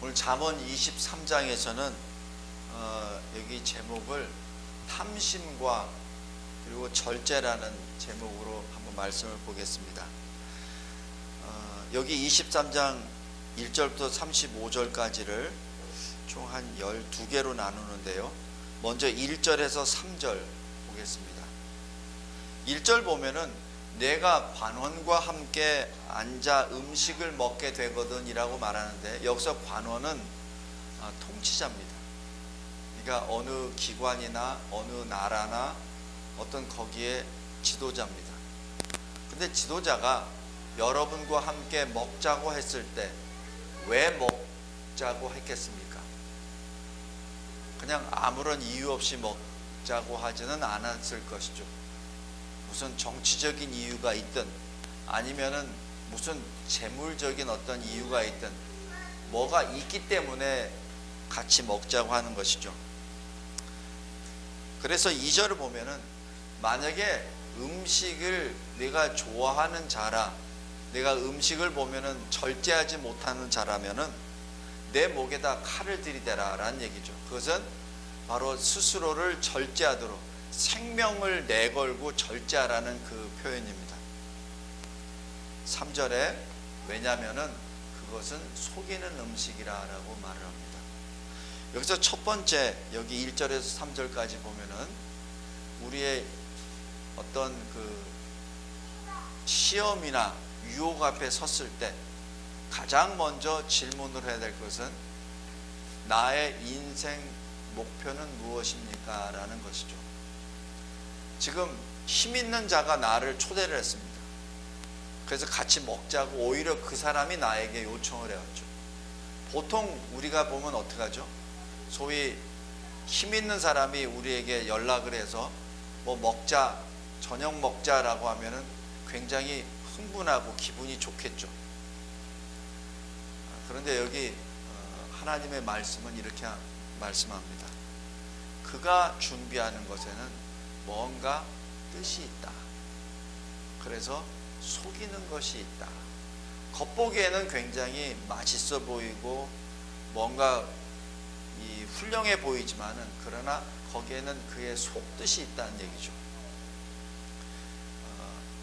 오늘 잠언 23장에서는 여기 제목을 탐심과 그리고 절제라는 제목으로 한번 말씀을 보겠습니다. 여기 23장 1절부터 35절까지를 총 한 12개로 나누는데요. 먼저 1절에서 3절 보겠습니다. 1절 보면은 내가 관원과 함께 앉아 음식을 먹게 되거든 이라고 말하는데, 여기서 관원은 통치자입니다. 그러니까 어느 기관이나 어느 나라나 어떤 거기에 지도자입니다. 근데 지도자가 여러분과 함께 먹자고 했을 때 왜 먹자고 했겠습니까? 그냥 아무런 이유 없이 먹자고 하지는 않았을 것이죠. 무슨 정치적인 이유가 있든 아니면은 무슨 재물적인 어떤 이유가 있든 뭐가 있기 때문에 같이 먹자고 하는 것이죠. 그래서 2절을 보면은 만약에 음식을 내가 좋아하는 자라, 내가 음식을 보면은 절제하지 못하는 자라면은 내 목에다 칼을 들이대라 라는 얘기죠. 그것은 바로 스스로를 절제하도록 생명을 내걸고 절제하라는 그 표현입니다. 3절에 왜냐면은 그것은 속이는 음식이라고 말을 합니다. 여기서 첫 번째, 여기 1절에서 3절까지 보면은 우리의 어떤 그 시험이나 유혹 앞에 섰을 때 가장 먼저 질문을 해야 될 것은 나의 인생 목표는 무엇입니까? 라는 것이죠. 지금 힘 있는 자가 나를 초대를 했습니다. 그래서 같이 먹자고 오히려 그 사람이 나에게 요청을 해왔죠. 보통 우리가 보면 어떻게 하죠? 소위 힘 있는 사람이 우리에게 연락을 해서 뭐 먹자, 저녁 먹자라고 하면은 굉장히 흥분하고 기분이 좋겠죠. 그런데 여기 하나님의 말씀은 이렇게 말씀합니다. 그가 준비하는 것에는 뭔가 뜻이 있다. 그래서 속이는 것이 있다. 겉보기에는 굉장히 맛있어 보이고 뭔가 훌륭해 보이지만은 그러나 거기에는 그의 속뜻이 있다는 얘기죠.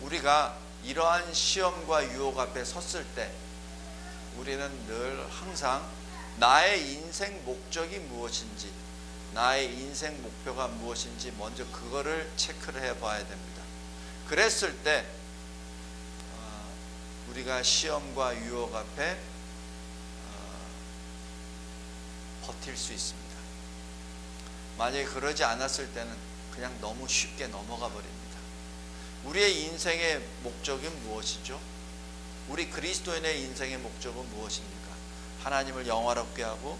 우리가 이러한 시험과 유혹 앞에 섰을 때 우리는 늘 항상 나의 인생 목적이 무엇인지, 나의 인생 목표가 무엇인지 먼저 그거를 체크를 해봐야 됩니다. 그랬을 때 우리가 시험과 유혹 앞에 버틸 수 있습니다. 만약에 그러지 않았을 때는 그냥 너무 쉽게 넘어가 버립니다. 우리의 인생의 목적은 무엇이죠? 우리 그리스도인의 인생의 목적은 무엇입니까? 하나님을 영화롭게 하고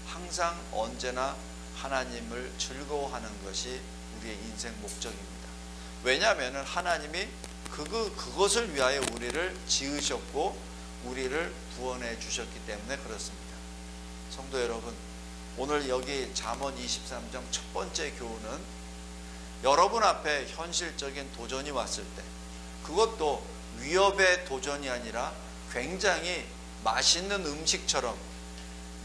항상 언제나 하나님을 즐거워하는 것이 우리의 인생 목적입니다. 왜냐하면 하나님이 그것을 위하여 우리를 지으셨고 우리를 구원해 주셨기 때문에 그렇습니다. 성도 여러분, 오늘 여기 잠언 23장 첫 번째 교훈은 여러분 앞에 현실적인 도전이 왔을 때, 그것도 위협의 도전이 아니라 굉장히 맛있는 음식처럼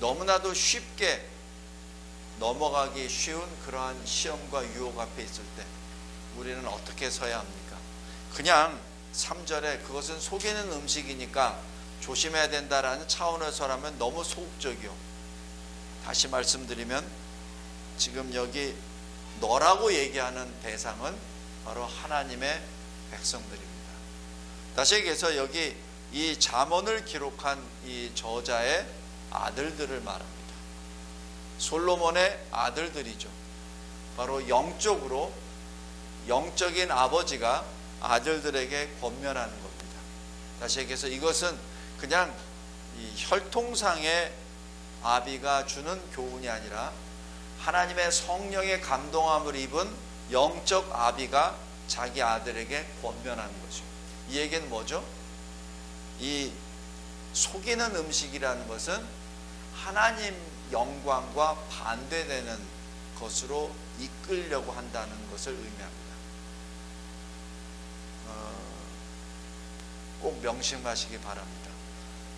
너무나도 쉽게 넘어가기 쉬운 그러한 시험과 유혹 앞에 있을 때 우리는 어떻게 서야 합니까? 그냥 3절에 그것은 속이는 음식이니까 조심해야 된다라는 차원에서라면 너무 소극적이요. 다시 말씀드리면 지금 여기 너라고 얘기하는 대상은 바로 하나님의 백성들입니다. 다시 얘기해서 여기 이 잠언을 기록한 이 저자의 아들들을 말합니다. 솔로몬의 아들들이죠. 바로 영적으로 영적인 아버지가 아들들에게 권면하는 겁니다. 다시 얘기해서 이것은 그냥 이 혈통상의 아비가 주는 교훈이 아니라 하나님의 성령의 감동함을 입은 영적 아비가 자기 아들에게 권면하는 것이죠. 이 얘기는 뭐죠? 이 속이는 음식이라는 것은 하나님 영광과 반대되는 것으로 이끌려고 한다는 것을 의미합니다. 꼭 명심하시기 바랍니다.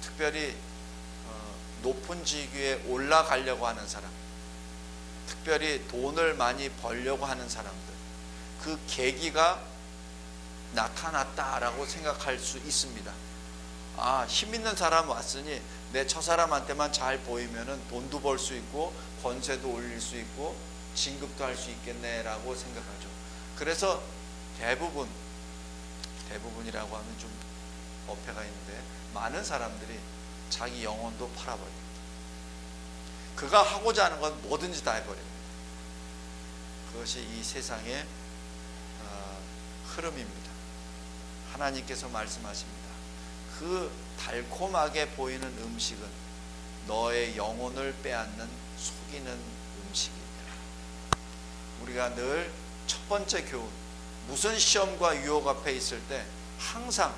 특별히 높은 직위에 올라가려고 하는 사람, 특별히 돈을 많이 벌려고 하는 사람들, 그 계기가 나타났다라고 생각할 수 있습니다. 아, 힘 있는 사람 왔으니 내 처사람한테만 잘 보이면은 돈도 벌 수 있고 권세도 올릴 수 있고 진급도 할 수 있겠네라고 생각하죠. 그래서 대부분이라고 하면 좀 어폐가 있는데, 많은 사람들이 자기 영혼도 팔아버립니다. 그가 하고자 하는 건 뭐든지 다 해버립니다. 그것이 이 세상의 흐름입니다. 하나님께서 말씀하십니다. 그 달콤하게 보이는 음식은 너의 영혼을 빼앗는 속이는 음식이다. 우리가 늘 첫 번째 교훈, 무슨 시험과 유혹 앞에 있을 때 항상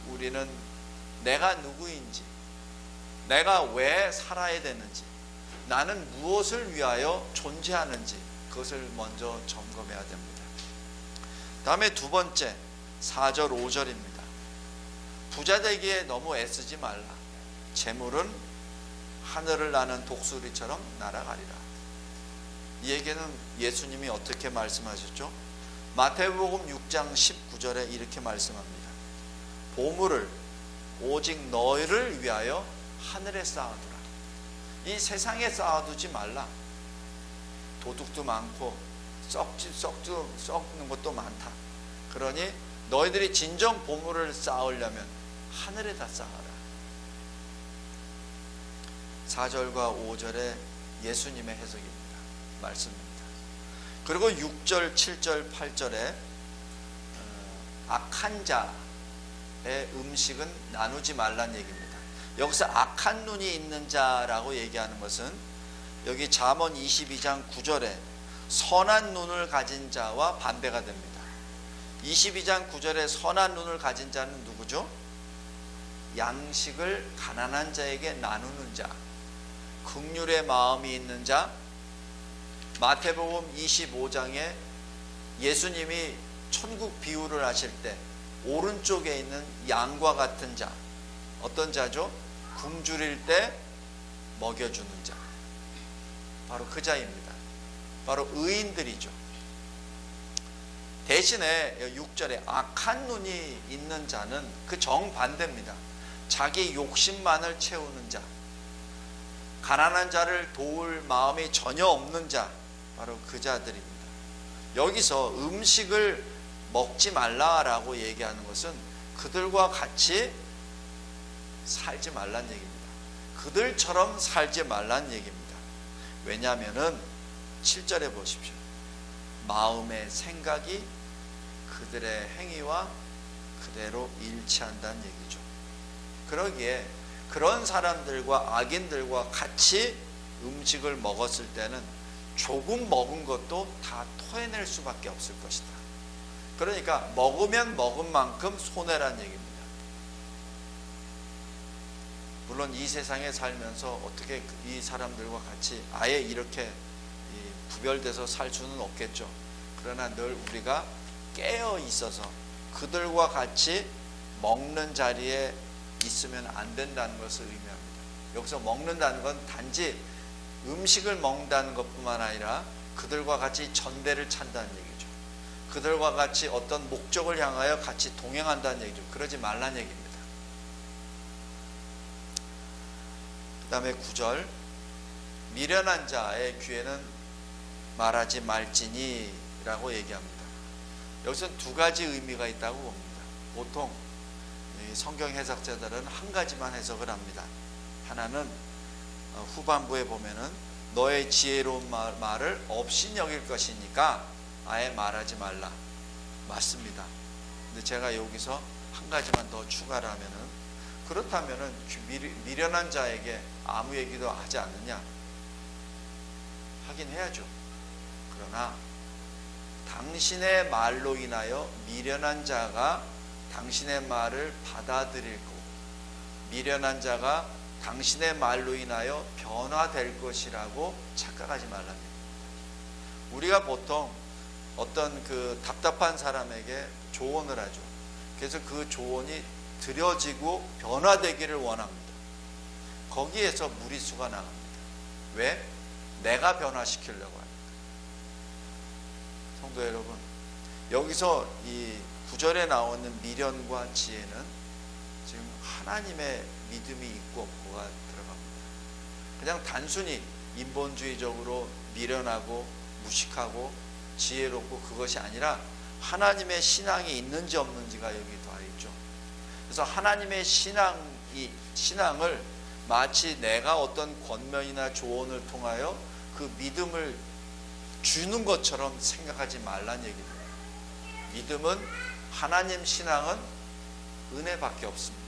우리는 내가 누구인지, 내가 왜 살아야 되는지, 나는 무엇을 위하여 존재하는지, 그것을 먼저 점검해야 됩니다. 다음에 두 번째, 4절 5절입니다. 부자 되기에 너무 애쓰지 말라. 재물은 하늘을 나는 독수리처럼 날아가리라. 이 얘기는 예수님이 어떻게 말씀하셨죠? 마태복음 6장 19절에 이렇게 말씀합니다. 보물을 오직 너희를 위하여 하늘에 쌓아두라. 이 세상에 쌓아두지 말라. 도둑도 많고 썩는 것도 많다. 그러니 너희들이 진정 보물을 쌓으려면 하늘에다 쌓아라. 4절과 5절의 예수님의 해석입니다. 말씀입니다. 그리고 6절, 7절, 8절에 악한 자의 음식은 나누지 말란 얘기입니다. 여기서 악한 눈이 있는 자라고 얘기하는 것은 여기 잠언 22장 9절에 선한 눈을 가진 자와 반대가 됩니다. 22장 9절에 선한 눈을 가진 자는 누구죠? 양식을 가난한 자에게 나누는 자, 긍휼의 마음이 있는 자. 마태복음 25장에 예수님이 천국 비유를 하실 때 오른쪽에 있는 양과 같은 자, 어떤 자죠? 굶주릴 때 먹여주는 자, 바로 그 자입니다. 바로 의인들이죠. 대신에 6절에 악한 눈이 있는 자는 그 정반대입니다. 자기 욕심만을 채우는 자, 가난한 자를 도울 마음이 전혀 없는 자, 바로 그 자들입니다. 여기서 음식을 먹지 말라라고 얘기하는 것은 그들과 같이 살지 말란 얘기입니다. 그들처럼 살지 말란 얘기입니다. 왜냐하면은 7절에 보십시오. 마음의 생각이 그들의 행위와 그대로 일치한다는 얘기죠. 그러기에 그런 사람들과 악인들과 같이 음식을 먹었을 때는 조금 먹은 것도 다 토해낼 수밖에 없을 것이다. 그러니까 먹으면 먹은 만큼 손해란 얘기입니다. 물론 이 세상에 살면서 어떻게 이 사람들과 같이 아예 이렇게 구별돼서 살 수는 없겠죠. 그러나 늘 우리가 깨어 있어서 그들과 같이 먹는 자리에 있으면 안 된다는 것을 의미합니다. 여기서 먹는다는 건 단지 음식을 먹는다는 것뿐만 아니라 그들과 같이 전대를 찬다는 얘기죠. 그들과 같이 어떤 목적을 향하여 같이 동행한다는 얘기죠. 그러지 말라는 얘기입니다. 그 다음에 9절, 미련한 자의 귀에는 말하지 말지니 라고 얘기합니다. 여기서 두 가지 의미가 있다고 봅니다. 보통 성경 해석자들은 한 가지만 해석을 합니다. 하나는 후반부에 보면은 너의 지혜로운 말을 없이 여길 것이니까 아예 말하지 말라. 맞습니다. 근데 제가 여기서 한 가지만 더 추가를 하면은, 그렇다면은 미련한 자에게 아무 얘기도 하지 않느냐? 하긴 해야죠. 그러나 당신의 말로 인하여 미련한 자가 당신의 말을 받아들일 거고, 미련한 자가 당신의 말로 인하여 변화될 것이라고 착각하지 말랍니다. 우리가 보통 어떤 그 답답한 사람에게 조언을 하죠. 그래서 그 조언이 들여지고 변화되기를 원합니다. 거기에서 무리수가 나갑니다. 왜? 내가 변화시키려고 합니다. 성도 여러분, 여기서 이 9절에 나오는 미련과 지혜는 지금 하나님의 믿음이 있고 없고가 들어갑니다. 그냥 단순히 인본주의적으로 미련하고 무식하고 지혜롭고 그것이 아니라 하나님의 신앙이 있는지 없는지가 여기 더 있죠. 그래서 하나님의 신앙을 마치 내가 어떤 권면이나 조언을 통하여 그 믿음을 주는 것처럼 생각하지 말란 얘기입니다. 믿음은, 하나님 신앙은 은혜밖에 없습니다.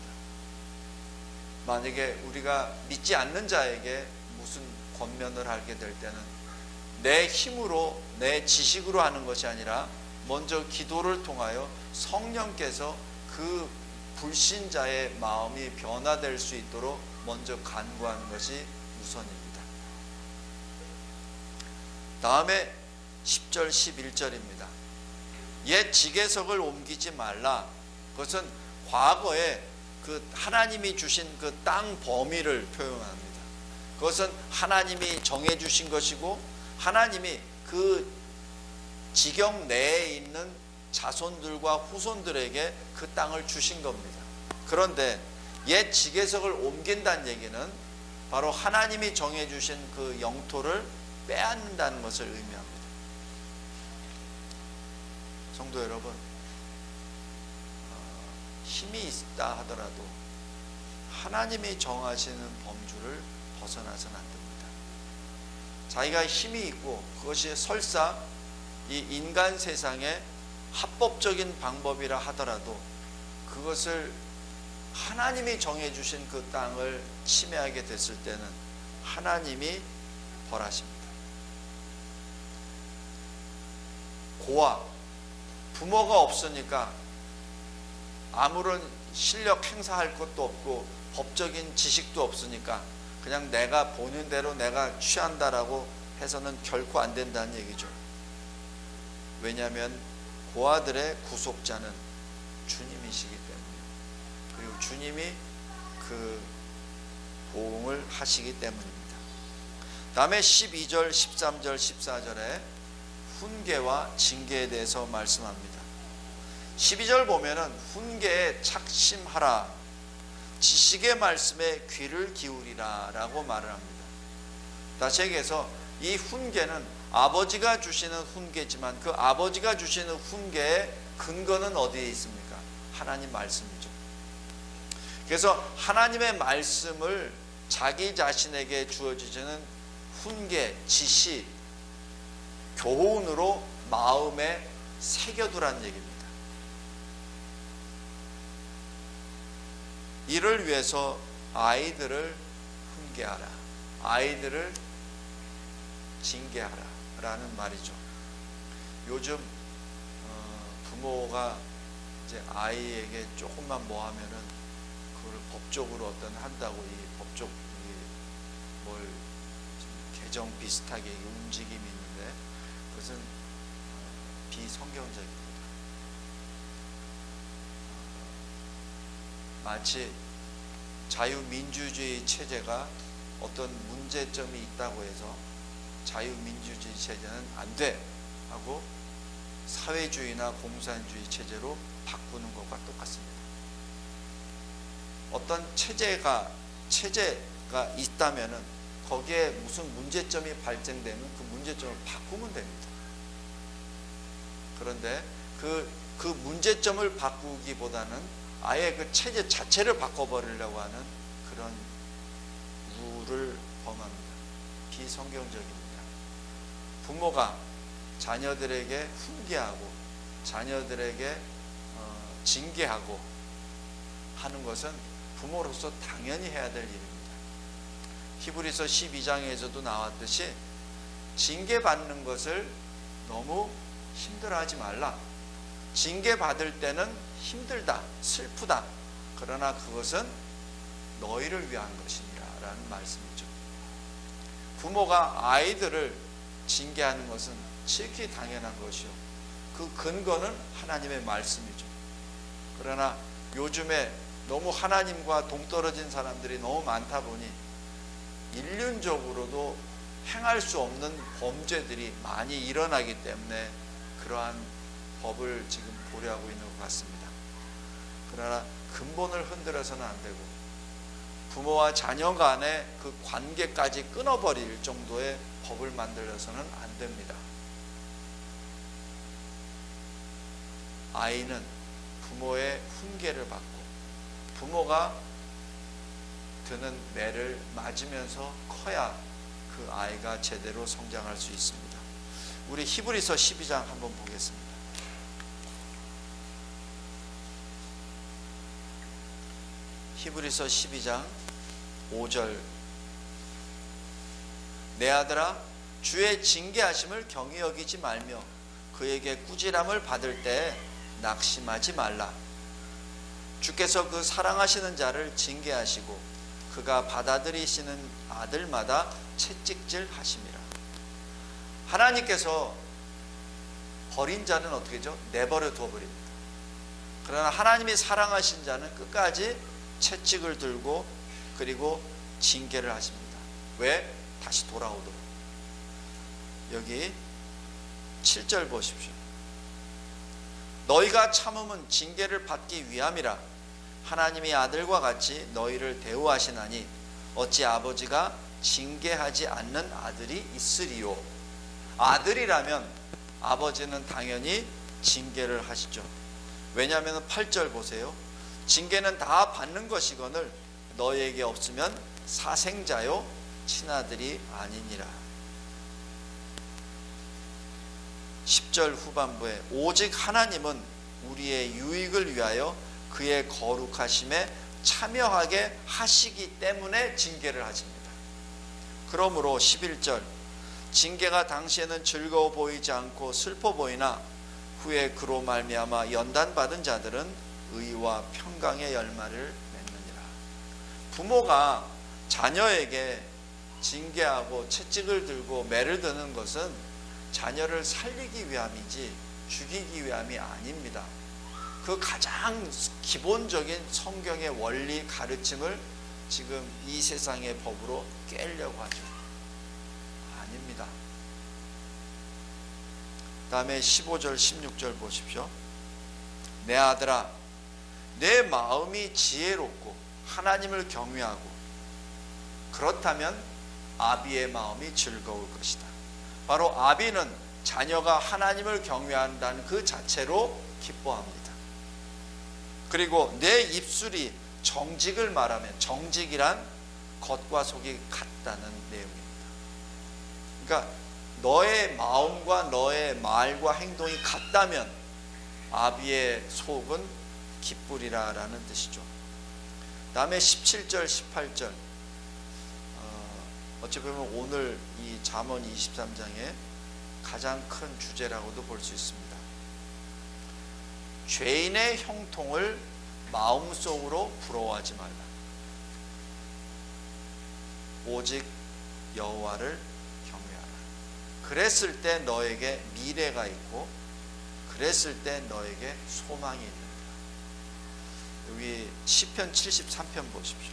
만약에 우리가 믿지 않는 자에게 무슨 권면을 하게 될 때는 내 힘으로, 내 지식으로 하는 것이 아니라 먼저 기도를 통하여 성령께서 그 불신자의 마음이 변화될 수 있도록 먼저 간구하는 것이 우선입니다. 다음에 10절 11절입니다. 옛 지계석을 옮기지 말라. 그것은 과거에 그 하나님이 주신 그 땅 범위를 표현합니다. 그것은 하나님이 정해 주신 것이고 하나님이 그 지경 내에 있는 자손들과 후손들에게 그 땅을 주신 겁니다. 그런데 옛 지계석을 옮긴다는 얘기는 바로 하나님이 정해 주신 그 영토를 빼앗는다는 것을 의미합니다. 성도 여러분, 힘이 있다 하더라도 하나님이 정하시는 범주를 벗어나서는 안 됩니다. 자기가 힘이 있고 그것이 설사 이 인간 세상의 합법적인 방법이라 하더라도 그것을 하나님이 정해주신 그 땅을 침해하게 됐을 때는 하나님이 벌하십니다. 고아, 부모가 없으니까 아무런 실력 행사할 것도 없고 법적인 지식도 없으니까 그냥 내가 보는 대로 내가 취한다라고 해서는 결코 안 된다는 얘기죠. 왜냐하면 고아들의 구속자는 주님이시기 때문이에요. 그리고 주님이 그 보응을 하시기 때문입니다. 다음에 12절, 13절, 14절에 훈계와 징계에 대해서 말씀합니다. 12절 보면은 훈계에 착심하라, 지식의 말씀에 귀를 기울이라 라고 말을 합니다. 다시 얘기해서 이 훈계는 아버지가 주시는 훈계지만 그 아버지가 주시는 훈계의 근거는 어디에 있습니까? 하나님 말씀이죠. 그래서 하나님의 말씀을 자기 자신에게 주어지는 훈계, 지시, 교훈으로 마음에 새겨두라는 얘기입니다. 이를 위해서 아이들을 훈계하라, 아이들을 징계하라 라는 말이죠. 요즘 부모가 이제 아이에게 조금만 뭐 하면은 그걸 법적으로 어떤 한다고 이 법적 뭘 개정 비슷하게 움직임이 있는데 그것은 비성경적입니다. 마치 자유민주주의 체제가 어떤 문제점이 있다고 해서 자유민주주의 체제는 안 돼 하고 사회주의나 공산주의 체제로 바꾸는 것과 똑같습니다. 어떤 체제가 있다면은 거기에 무슨 문제점이 발생되면 그 문제점을 바꾸면 됩니다. 그런데 그 문제점을 바꾸기보다는 아예 그 체제 자체를 바꿔버리려고 하는 그런 우를 범합니다. 비성경적입니다. 부모가 자녀들에게 훈계하고 자녀들에게 징계하고 하는 것은 부모로서 당연히 해야 될 일입니다. 히브리서 12장에서도 나왔듯이 징계받는 것을 너무 힘들어하지 말라. 징계받을 때는 힘들다, 슬프다. 그러나 그것은 너희를 위한 것이니라 라는 말씀이죠. 부모가 아이들을 징계하는 것은 지극히 당연한 것이요, 그 근거는 하나님의 말씀이죠. 그러나 요즘에 너무 하나님과 동떨어진 사람들이 너무 많다 보니 인륜적으로도 행할 수 없는 범죄들이 많이 일어나기 때문에 그러한 법을 지금 보류하고 있는 것 같습니다. 그러나 근본을 흔들어서는 안 되고 부모와 자녀 간의 그 관계까지 끊어버릴 정도의 법을 만들어서는 안 됩니다. 아이는 부모의 훈계를 받고 부모가 드는 매를 맞으면서 커야 그 아이가 제대로 성장할 수 있습니다. 우리 히브리서 12장 한번 보겠습니다. 히브리서 12장 5절. 내 아들아 주의 징계하심을 경히 여기지 말며 그에게 꾸지람을 받을 때 낙심하지 말라. 주께서 그 사랑하시는 자를 징계하시고 그가 받아들이시는 아들마다 채찍질 하심이라. 하나님께서 버린 자는 어떻게 하죠? 내버려 두어버립니다. 그러나 하나님이 사랑하신 자는 끝까지 채찍을 들고 그리고 징계를 하십니다. 왜? 다시 돌아오도록. 여기 7절 보십시오. 너희가 참음은 징계를 받기 위함이라. 하나님이 아들과 같이 너희를 대우하시나니 어찌 아버지가 징계하지 않는 아들이 있으리요. 아들이라면 아버지는 당연히 징계를 하시죠. 왜냐하면 8절 보세요. 징계는 다 받는 것이거늘 너희에게 없으면 사생자요 친아들이 아니니라. 10절 후반부에 오직 하나님은 우리의 유익을 위하여 그의 거룩하심에 참여하게 하시기 때문에 징계를 하십니다. 그러므로 11절 징계가 당시에는 즐거워 보이지 않고 슬퍼 보이나 후에 그로 말미암아 연단받은 자들은 의와 평강의 열매를 맺느니라. 부모가 자녀에게 징계하고 채찍을 들고 매를 드는 것은 자녀를 살리기 위함이지 죽이기 위함이 아닙니다. 그 가장 기본적인 성경의 원리 가르침을 지금 이 세상의 법으로 깨려고 하죠. 아닙니다. 다음에 15절 16절 보십시오. 내 아들아 내 마음이 지혜롭고 하나님을 경외하고 그렇다면 아비의 마음이 즐거울 것이다. 바로 아비는 자녀가 하나님을 경외한다는 그 자체로 기뻐합니다. 그리고 내 입술이 정직을 말하면 정직이란 겉과 속이 같다는 내용입니다. 그러니까 너의 마음과 너의 말과 행동이 같다면 아비의 속은 기쁘리라라는 뜻이죠. 다음에 17절 18절 어찌 보면 오늘 이 잠언 23장의 가장 큰 주제라고도 볼 수 있습니다. 죄인의 형통을 마음속으로 부러워하지 말라. 오직 여호와를 경외하라. 그랬을 때 너에게 미래가 있고 그랬을 때 너에게 소망이 있는다. 여기 시편 73편 보십시오.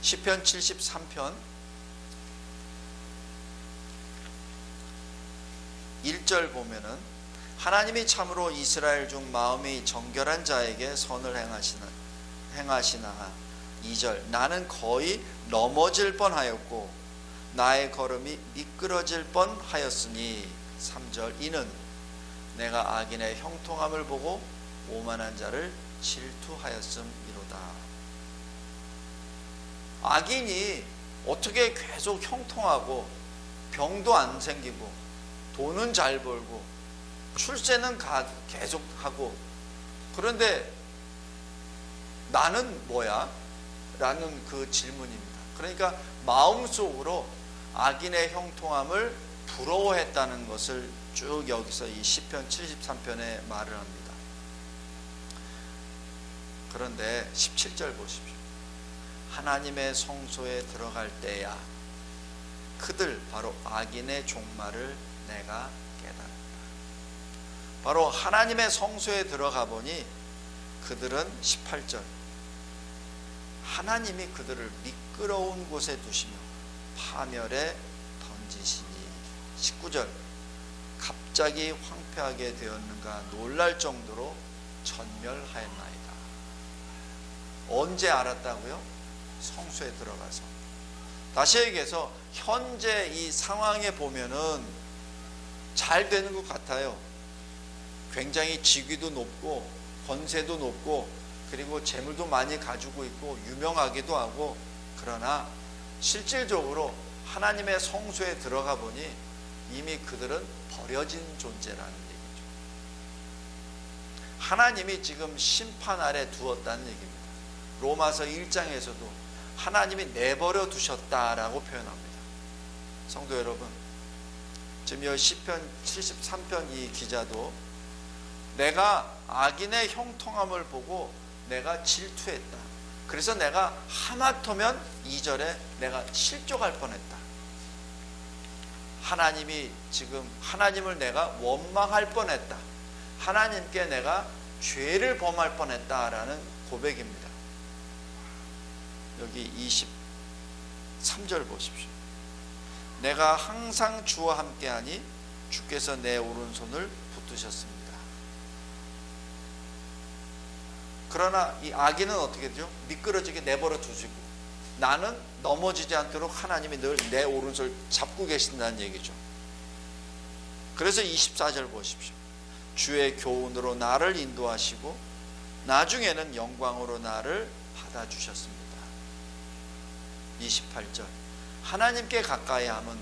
시편 73편 1절 보면은 하나님이 참으로 이스라엘 중 마음이 정결한 자에게 선을 행하시나 2절 나는 거의 넘어질 뻔하였고 나의 걸음이 미끄러질 뻔하였으니 3절 이는 내가 악인의 형통함을 보고 오만한 자를 질투하였음이로다. 악인이 어떻게 계속 형통하고 병도 안 생기고 돈은 잘 벌고 출세는 계속 하고 그런데 나는 뭐야? 라는 그 질문입니다. 그러니까 마음속으로 악인의 형통함을 부러워했다는 것을 쭉 여기서 이 시편 73편에 말을 합니다. 그런데 17절 보십시오. 하나님의 성소에 들어갈 때야 그들 바로 악인의 종말을 내가 깨달았다. 바로 하나님의 성소에 들어가 보니 그들은 18절 하나님이 그들을 미끄러운 곳에 두시며 파멸에 던지시니 19절 갑자기 황폐하게 되었는가 놀랄 정도로 전멸하였나이다. 언제 알았다고요? 성소에 들어가서. 다시 얘기해서 현재 이 상황에 보면은 잘 되는 것 같아요. 굉장히 직위도 높고 권세도 높고 그리고 재물도 많이 가지고 있고 유명하기도 하고, 그러나 실질적으로 하나님의 성소에 들어가 보니 이미 그들은 버려진 존재라는 얘기죠. 하나님이 지금 심판 아래 두었다는 얘기입니다. 로마서 1장에서도 하나님이 내버려 두셨다라고 표현합니다. 성도 여러분, 지금 여기 시편 73편 이 기자도 내가 악인의 형통함을 보고 내가 질투했다. 그래서 내가 하마터면 2절에 내가 실족할 뻔했다. 하나님이 지금 하나님을 내가 원망할 뻔했다. 하나님께 내가 죄를 범할 뻔했다라는 고백입니다. 여기 23절 보십시오. 내가 항상 주와 함께하니 주께서 내 오른손을 붙드셨습니다. 그러나 이 악인은 어떻게 되죠? 미끄러지게 내버려 두시고 나는 넘어지지 않도록 하나님이 늘 내 오른손을 잡고 계신다는 얘기죠. 그래서 24절 보십시오. 주의 교훈으로 나를 인도하시고 나중에는 영광으로 나를 받아주셨습니다. 28절 하나님께 가까이 함은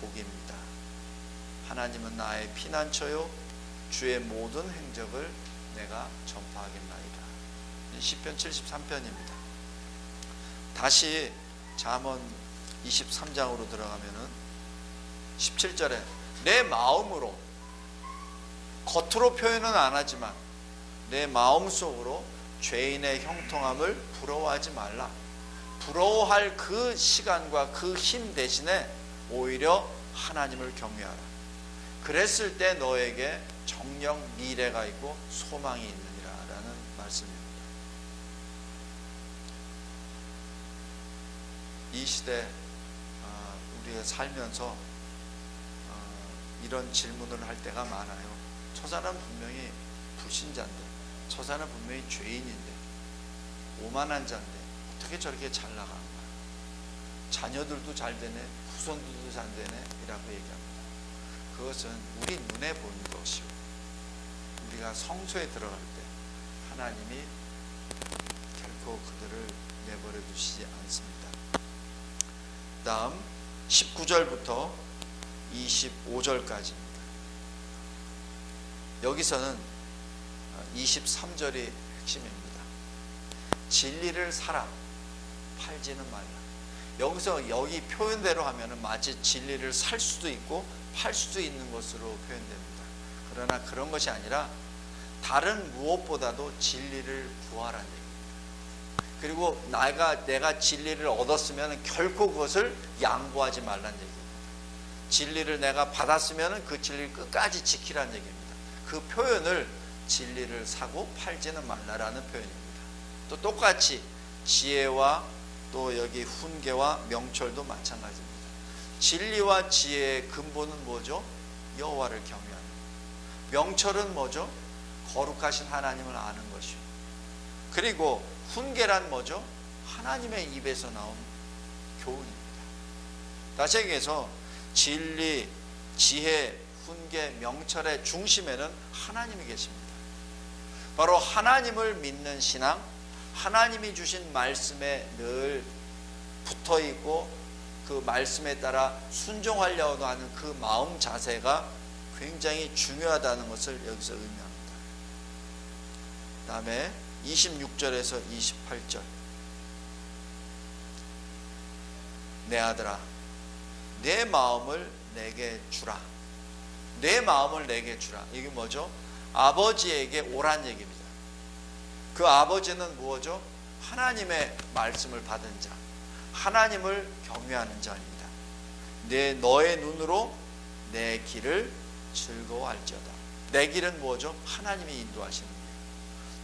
복입니다. 하나님은 나의 피난처요 주의 모든 행적을 내가 전파하겠나이다. 시편 73편입니다. 다시 잠언 23장으로 들어가면은 17절에 내 마음으로, 겉으로 표현은 안 하지만 내 마음속으로 죄인의 형통함을 부러워하지 말라. 부러워할 그 시간과 그 힘 대신에 오히려 하나님을 경외하라. 그랬을 때 너에게 정녕 미래가 있고 소망이 있느니라 라는 말씀입니다. 이 시대 우리가 살면서 이런 질문을 할 때가 많아요. 저 사람 분명히 불신자인데, 저 사람 분명히 죄인인데, 오만한 자인데 어떻게 저렇게 잘 나가는 거야? 자녀들도 잘 되네, 후손들도 잘 되네 이라고 얘기합니다. 그것은 우리 눈에 보이는 것이고, 우리가 성소에 들어갈 때 하나님이 결코 그들을 내버려 두시지 않습니다. 다음 19절부터 25절까지입니다. 여기서는 23절이 핵심입니다. 진리를 사라, 팔지는 말라. 여기서 여기 표현대로 하면은 마치 진리를 살 수도 있고 팔 수도 있는 것으로 표현됩니다. 그러나 그런 것이 아니라 다른 무엇보다도 진리를 구하라는 얘기입니다. 그리고 내가 진리를 얻었으면 결코 그것을 양보하지 말라는 얘기입니다. 진리를 내가 받았으면 그 진리를 끝까지 지키라는 얘기입니다. 그 표현을 진리를 사고 팔지는 말라라는 표현입니다. 또 똑같이 지혜와 또 여기 훈계와 명철도 마찬가지입니다. 진리와 지혜의 근본은 뭐죠? 여호와를 경외하는 것. 명철은 뭐죠? 거룩하신 하나님을 아는 것이요. 그리고 훈계란 뭐죠? 하나님의 입에서 나온 교훈입니다. 다시 얘기해서 진리, 지혜, 훈계, 명철의 중심에는 하나님이 계십니다. 바로 하나님을 믿는 신앙, 하나님이 주신 말씀에 늘 붙어있고 그 말씀에 따라 순종하려고 하는 그 마음 자세가 굉장히 중요하다는 것을 여기서 의미합니다. 그 다음에 26절에서 28절 내 아들아 내 마음을 내게 주라. 내 마음을 내게 주라. 이게 뭐죠? 아버지에게 오란 얘기입니다. 그 아버지는 무엇이죠? 하나님의 말씀을 받은 자, 하나님을 경외하는 자입니다. 너의 눈으로 내 길을 즐거워할지어다. 내 길은 뭐죠? 하나님이 인도하시는 길.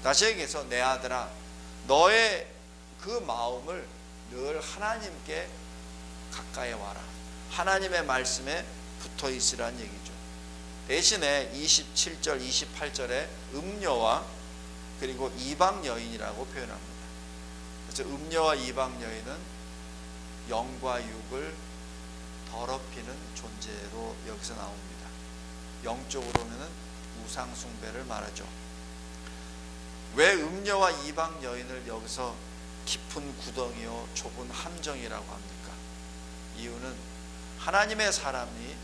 다시 얘기해서 내 아들아, 너의 그 마음을 늘 하나님께 가까이 와라. 하나님의 말씀에 붙어 있으라는 얘기죠. 대신에 27절 28절에 음녀와 그리고 이방 여인이라고 표현합니다. 그래서 음녀와 이방 여인은 영과 육을 더럽히는 존재로 여기서 나옵니다. 영적으로는 우상 숭배를 말하죠. 왜 음녀와 이방 여인을 여기서 깊은 구덩이요 좁은 함정이라고 합니까? 이유는 하나님의 사람이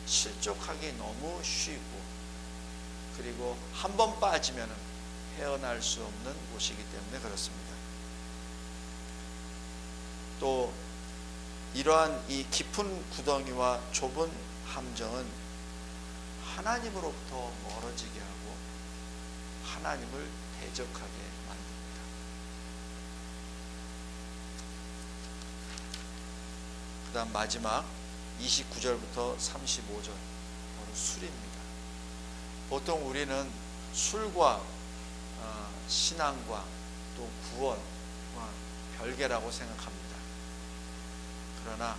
실족하기 너무 쉬고, 그리고 한 번 빠지면 헤어날 수 없는 곳이기 때문에 그렇습니다. 또 이러한 이 깊은 구덩이와 좁은 함정은 하나님으로부터 멀어지게 하고 하나님을 대적하게 만듭니다. 그 다음 마지막 29절부터 35절, 바로 술입니다. 보통 우리는 술과 신앙과 또 구원과 별개라고 생각합니다. 그러나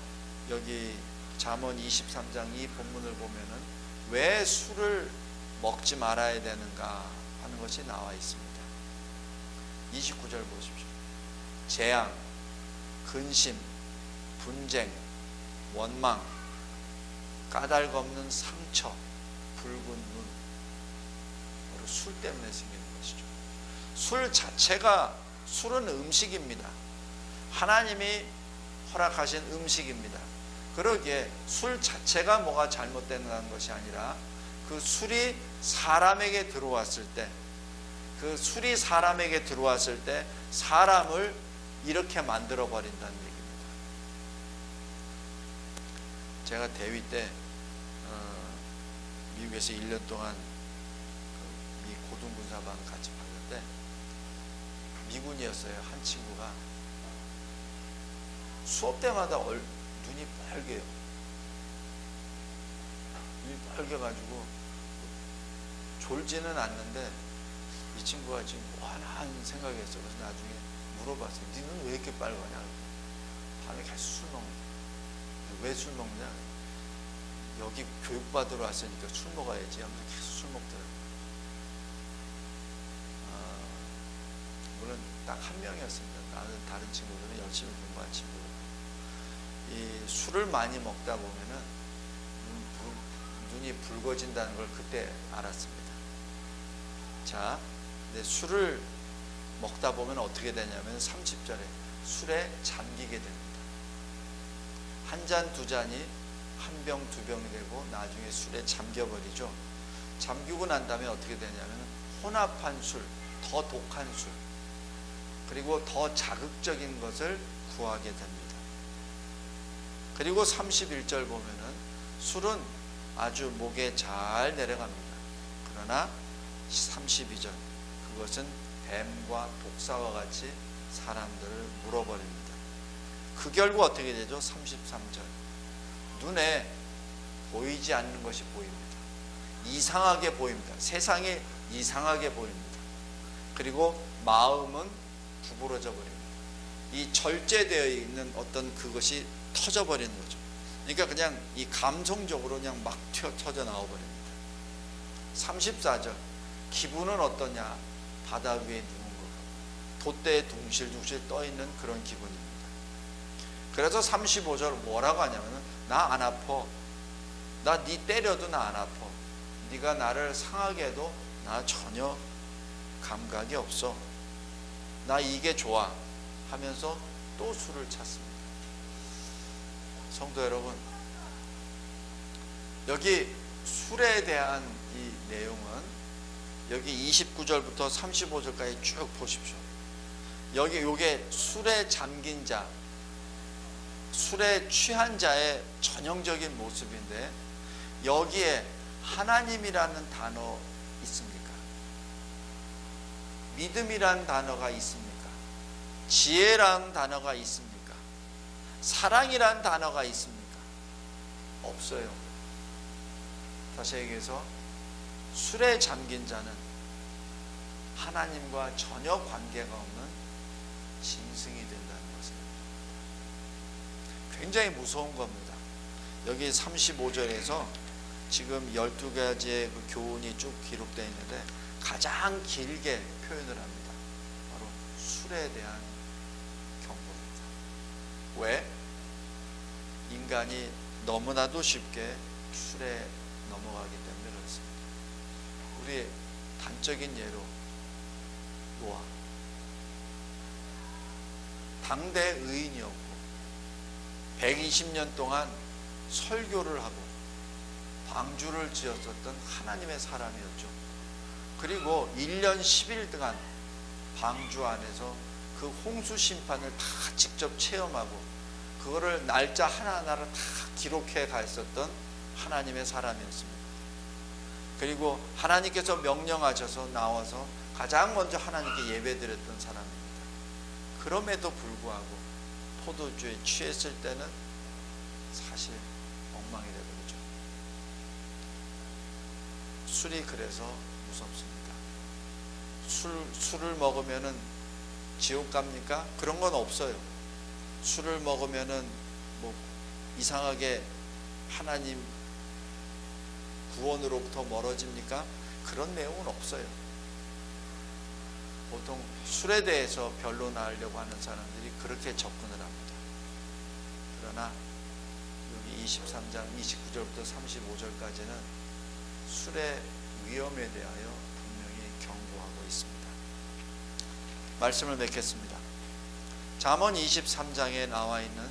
여기 잠언 23장 이 본문을 보면은 왜 술을 먹지 말아야 되는가 하는 것이 나와 있습니다. 29절 보십시오. 재앙, 근심, 분쟁, 원망, 까닭 없는 상처, 붉은 눈, 바로 술 때문에 생기는 것이죠. 술 자체가, 술은 음식입니다. 하나님이 허락하신 음식입니다. 그러기에 술 자체가 뭐가 잘못되는 것이 아니라 그 술이 사람에게 들어왔을 때, 그 술이 사람에게 들어왔을 때 사람을 이렇게 만들어 버린다는 얘기입니다. 제가 대위 때 미국에서 1년 동안 미 고등군사반 같이 봤는데, 미군이었어요. 한 친구가 수업 때마다 눈이 빨개요. 눈이 빨개가지고 졸지는 않는데 이 친구가 지금 뭐 하나 하는 생각이 있어요. 그래서 나중에 물어봤어요. 니는 왜 이렇게 빨갛냐? 밤에 계속 술 먹는. 왜 술 먹냐? 여기 교육받으러 왔으니까 술 먹어야지 하면서 계속 술 먹더라고요. 물론 딱 한 명이었습니다. 다른 친구들은 열심히 공부한 친구들. 이 술을 많이 먹다 보면은 눈이 붉어진다는 걸 그때 알았습니다. 자, 근데 술을 먹다 보면 어떻게 되냐면 30절에 술에 잠기게 됩니다. 한 잔, 두 잔이 한 병, 두 병이 되고 나중에 술에 잠겨버리죠. 잠기고 난 다음에 어떻게 되냐면 혼합한 술, 더 독한 술, 그리고 더 자극적인 것을 구하게 됩니다. 그리고 31절 보면은 술은 아주 목에 잘 내려갑니다. 그러나 32절, 그것은 뱀과 독사와 같이 사람들을 물어버립니다. 그 결과 어떻게 되죠? 33절, 눈에 보이지 않는 것이 보입니다. 이상하게 보입니다. 세상이 이상하게 보입니다. 그리고 마음은 구부러져 버립니다. 이 절제되어 있는 어떤 그것이 터져버리는 거죠. 그러니까 그냥 이 감성적으로 그냥 막 터져 나와버립니다. 34절, 기분은 어떠냐? 바다 위에 누운 것, 돛대에 둥실둥실 떠있는 그런 기분입니다. 그래서 35절 뭐라고 하냐면, 나 안 아파. 나 네 때려도 나 안 아파. 네가 나를 상하게 해도 나 전혀 감각이 없어. 나 이게 좋아 하면서 또 술을 찾습니다. 성도 여러분, 여기 술에 대한 이 내용은 여기 29절부터 35절까지 쭉 보십시오. 여기 요게 술에 잠긴 자, 술에 취한 자의 전형적인 모습인데, 여기에 하나님이라는 단어 있습니까? 믿음이라는 단어가 있습니까? 지혜라는 단어가 있습니까? 사랑이라는 단어가 있습니까? 없어요. 다시 얘기해서 술에 잠긴 자는 하나님과 전혀 관계가 없는 짐승이 된다는 것을 굉장히 무서운 겁니다. 여기 35절에서 지금 12가지의 그 교훈이 쭉 기록되어 있는데 가장 길게 표현을 합니다. 바로 술에 대한 경고입니다. 왜? 인간이 너무나도 쉽게 술에 넘어가기 때문에 그렇습니다. 우리 단적인 예로 노아, 당대 의인이었고 120년 동안 설교를 하고 방주를 지었었던 하나님의 사람이었죠. 그리고 1년 10일 동안 방주 안에서 그 홍수 심판을 다 직접 체험하고 그거를 날짜 하나하나를 다 기록해 갔었던 하나님의 사람이었습니다. 그리고 하나님께서 명령하셔서 나와서 가장 먼저 하나님께 예배드렸던 사람입니다. 그럼에도 불구하고 포도주에 취했을 때는 사실 엉망이 되버리죠. 술이 그래서 무섭습니다. 술을 먹으면은 지옥 갑니까? 그런 건 없어요. 술을 먹으면은 뭐 이상하게 하나님 구원으로부터 멀어집니까? 그런 내용은 없어요. 보통 술에 대해서 변론하려고 하는 사람들이 그렇게 접근을 합니다. 그러나 여기 23장 29절부터 35절까지는 술의 위험에 대하여 분명히 경고하고 있습니다. 말씀을 맺겠습니다. 잠언 23장에 나와 있는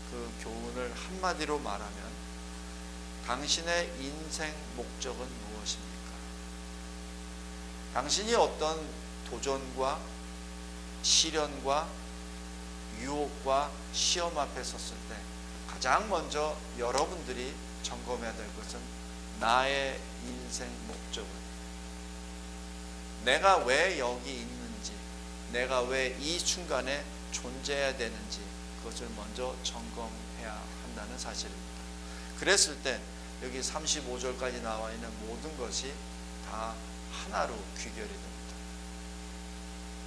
그 교훈을 한마디로 말하면 당신의 인생 목적은 무엇입니까? 당신이 어떤 도전과 시련과 유혹과 시험 앞에 섰을 때 가장 먼저 여러분들이 점검해야 될 것은 나의 인생 목적은, 내가 왜 여기 있는지, 내가 왜 이 순간에 존재해야 되는지 그것을 먼저 점검해야 한다는 사실입니다. 그랬을 때 여기 35절까지 나와 있는 모든 것이 다 하나로 귀결이 됩니다.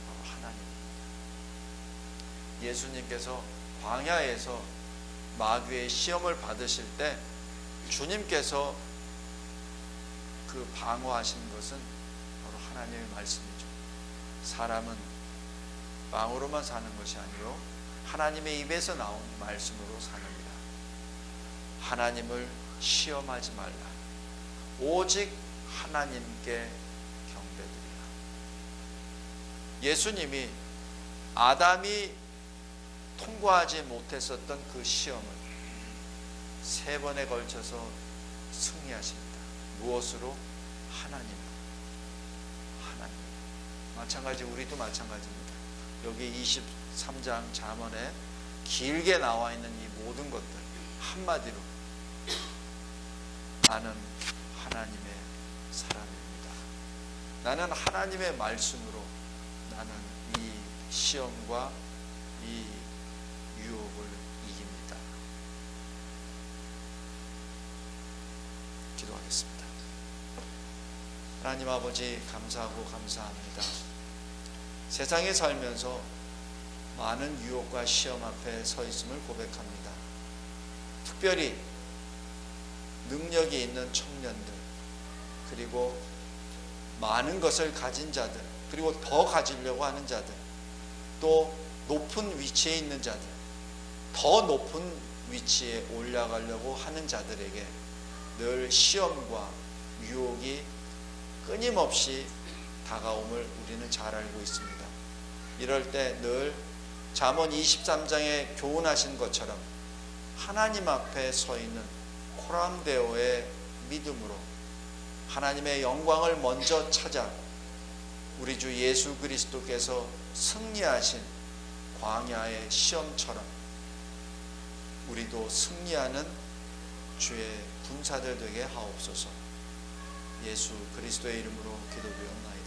바로 하나님입니다. 예수님께서 광야에서 마귀의 시험을 받으실 때 주님께서 그 방어하신 것은 바로 하나님의 말씀이죠. 사람은 빵으로만 사는 것이 아니요 하나님의 입에서 나온 말씀으로 사느니라. 하나님을 시험하지 말라. 오직 하나님께 경배드리라. 예수님이 아담이 통과하지 못했었던 그 시험을 3번에 걸쳐서 승리하십니다. 무엇으로? 하나님. 마찬가지 우리도 마찬가지입니다. 여기 23장 잠언에 길게 나와 있는 이 모든 것들 한마디로 나는 하나님의 사람입니다. 나는 하나님의 말씀으로 나는 이 시험과 이 유혹을 이깁니다. 기도하겠습니다. 하나님 아버지 감사하고 감사합니다. 세상에 살면서 많은 유혹과 시험 앞에 서 있음을 고백합니다. 특별히 능력이 있는 청년들, 그리고 많은 것을 가진 자들, 그리고 더 가지려고 하는 자들, 또 높은 위치에 있는 자들, 더 높은 위치에 올라가려고 하는 자들에게 늘 시험과 유혹이 끊임없이 다가옴을 우리는 잘 알고 있습니다. 이럴 때 늘 잠언 23장에 교훈하신 것처럼 하나님 앞에 서 있는 코람데오의 믿음으로 하나님의 영광을 먼저 찾아 우리 주 예수 그리스도께서 승리하신 광야의 시험처럼 우리도 승리하는 주의 군사들 되게 하옵소서. 예수 그리스도의 이름으로 기도드렸나이다.